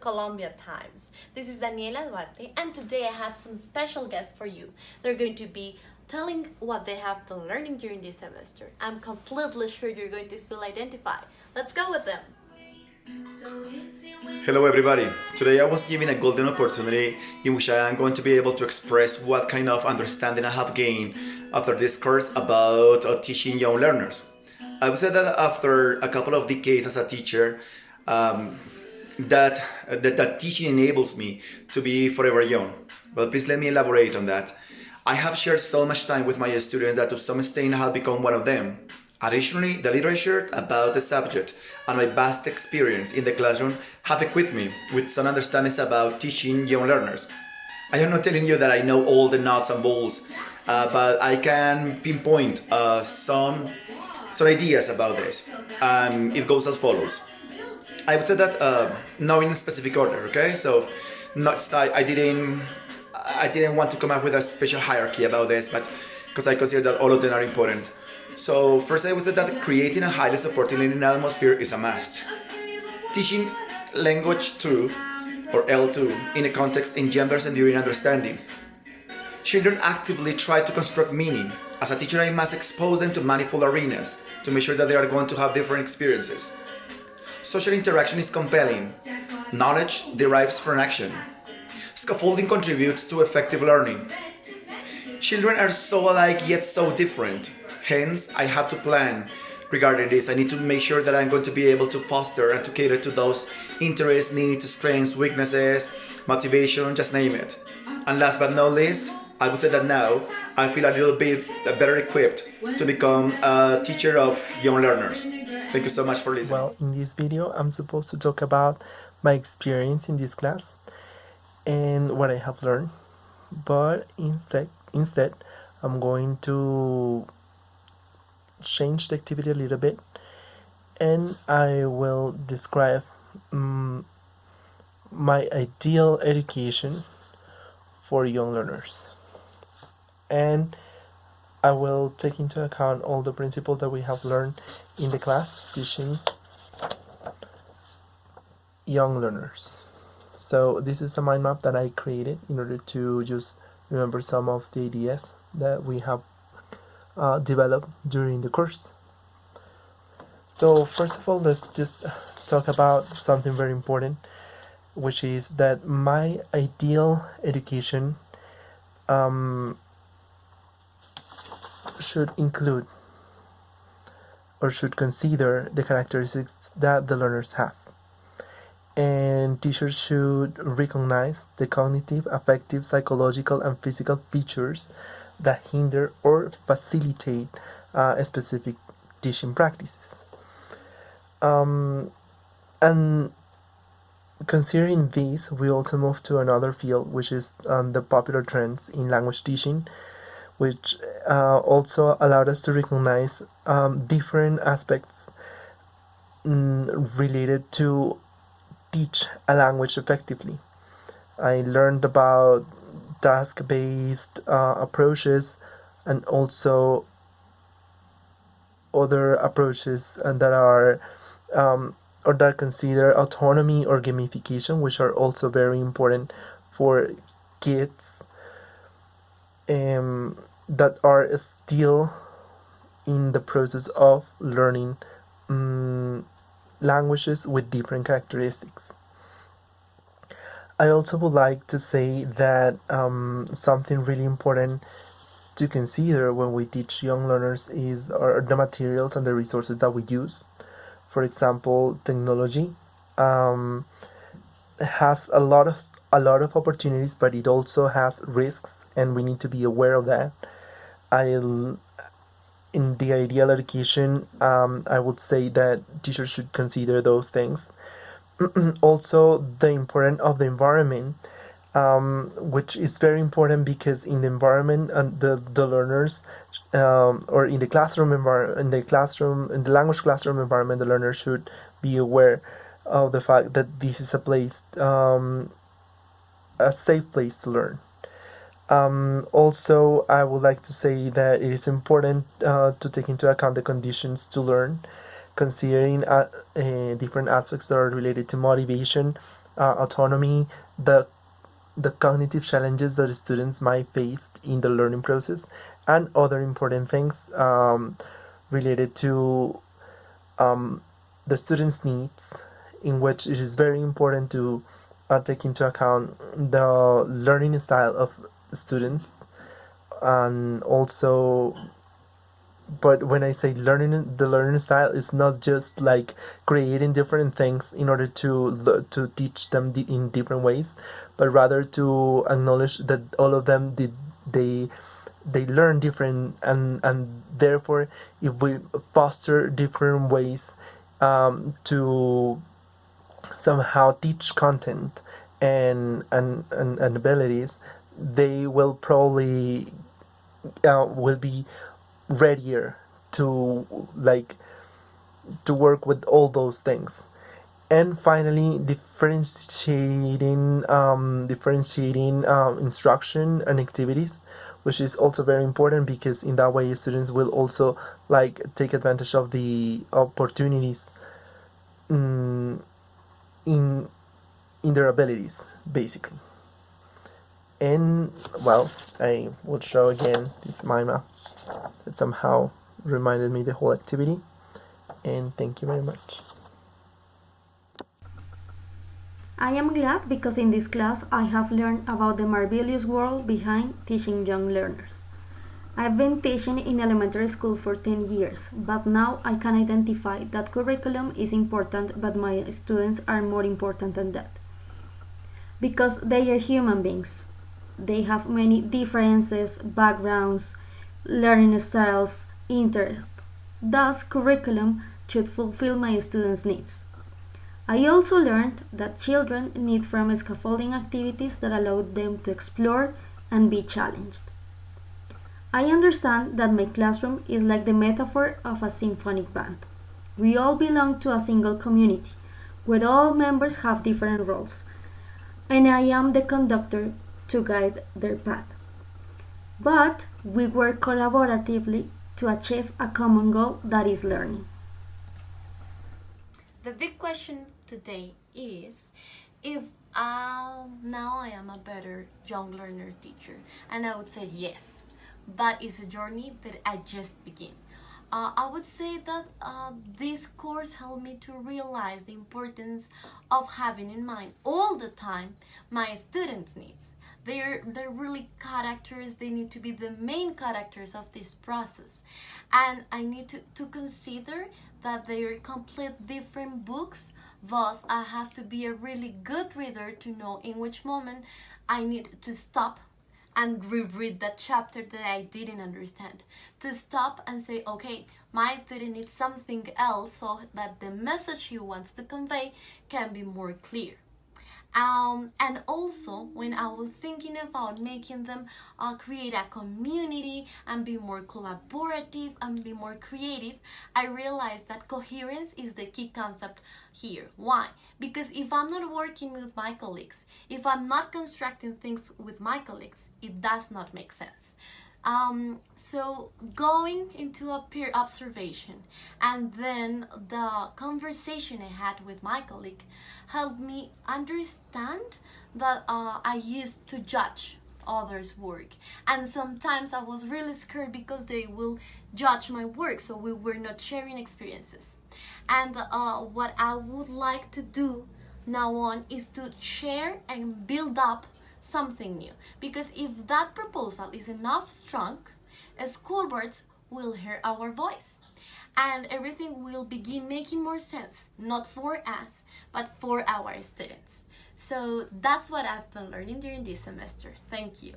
Colombia Times. This is Daniela Duarte, and today I have some special guests for you. They're going to be telling what they have been learning during this semester. I'm completely sure you're going to feel identified. Let's go with them. Hello everybody. Today I was given a golden opportunity in which I am going to be able to express what kind of understanding I have gained after this course about teaching young learners. I would say that after a couple of decades as a teacher, that teaching enables me to be forever young. But please let me elaborate on that. I have shared so much time with my students that to some extent I have become one of them. Additionally, the literature about the subject and my vast experience in the classroom have equipped me with some understandings about teaching young learners. I am not telling you that I know all the nuts and bolts, but I can pinpoint some ideas about this. It goes as follows. I would say that not in a specific order, okay? So, I didn't want to come up with a special hierarchy about this, but because I consider that all of them are important. So first I would say that creating a highly supportive learning atmosphere is a must. Teaching language 2 or L2 in a context engenders enduring understandings. Children actively try to construct meaning. As a teacher I must expose them to manifold arenas to make sure that they are going to have different experiences. Social interaction is compelling. Knowledge derives from action. Scaffolding contributes to effective learning. Children are so alike yet so different. Hence, I have to plan regarding this. I need to make sure that I'm going to be able to foster and to cater to those interests, needs, strengths, weaknesses, motivation, just name it. And last but not least, I would say that now I feel a little bit better equipped to become a teacher of young learners. Thank you so much for listening. Well, in this video, I'm supposed to talk about my experience in this class and what I have learned. But instead, I'm going to change the activity a little bit, and I will describe my ideal education for young learners, and I will take into account all the principles that we have learned in the class teaching young learners. So this is a mind map that I created in order to just remember some of the ideas that we have developed during the course. So first of all, let's just talk about something very important, which is that my ideal education should include or should consider the characteristics that the learners have. And teachers should recognize the cognitive, affective, psychological, and physical features that hinder or facilitate specific teaching practices. And considering this, we also move to another field, which is the popular trends in language teaching, which also allowed us to recognize different aspects related to teach a language effectively. I learned about task-based approaches and also other approaches that are or that consider autonomy or gamification, which are also very important for kids that are still in the process of learning languages with different characteristics. I also would like to say that something really important to consider when we teach young learners are the materials and the resources that we use. For example, technology has a lot of opportunities, but it also has risks, and we need to be aware of that. In the ideal education, I would say that teachers should consider those things. Also, the importance of the environment, which is very important because in the environment and the learners, or in the language classroom environment, the learners should be aware of the fact that this is a safe place to learn. Also, I would like to say that it is important to take into account the conditions to learn, considering different aspects that are related to motivation, autonomy, the cognitive challenges that students might face in the learning process, and other important things related to the students' needs, in which it is very important to take into account the learning style of students, and also, but when I say learning, the learning style is not just like creating different things in order to teach them in different ways, but rather to acknowledge that all of them did they learn different, and therefore if we foster different ways to somehow teach content and abilities, they will probably will be readier to like to work with all those things. And finally, differentiating instruction and activities, which is also very important, because in that way students will also like take advantage of the opportunities in in their abilities, basically. And well, I will show again this mima that somehow reminded me the whole activity. And thank you very much. I am glad because in this class I have learned about the marvelous world behind teaching young learners. I've been teaching in elementary school for 10 years, but now I can identify that curriculum is important, but my students are more important than that. Because they are human beings. They have many differences, backgrounds, learning styles, interests. Thus, curriculum should fulfill my students' needs. I also learned that children need from scaffolding activities that allow them to explore and be challenged. I understand that my classroom is like the metaphor of a symphonic band. We all belong to a single community, where all members have different roles, and I am the conductor to guide their path. But we work collaboratively to achieve a common goal, that is learning. The big question today is if now I am a better young learner teacher, and I would say yes, but it's a journey that I just begin. I would say that this course helped me to realize the importance of having in mind all the time my students' needs. They're really characters. They need to be the main characters of this process, and I need to consider that they are complete different books. Thus, I have to be a really good reader to know in which moment I need to stop and reread that chapter that I didn't understand. To stop and say, okay, my student needs something else so that the message he wants to convey can be more clear. And also, when I was thinking about making them create a community and be more collaborative and be more creative, I realized that coherence is the key concept here. Why? Because if I'm not working with my colleagues, if I'm not constructing things with my colleagues, it does not make sense. So going into a peer observation and then the conversation I had with my colleague helped me understand that I used to judge others' work, and sometimes I was really scared because they will judge my work, so we were not sharing experiences. And what I would like to do now on is to share and build up something new, because if that proposal is enough strong, school boards will hear our voice and everything will begin making more sense, not for us but for our students. So that's what I've been learning during this semester. Thank you.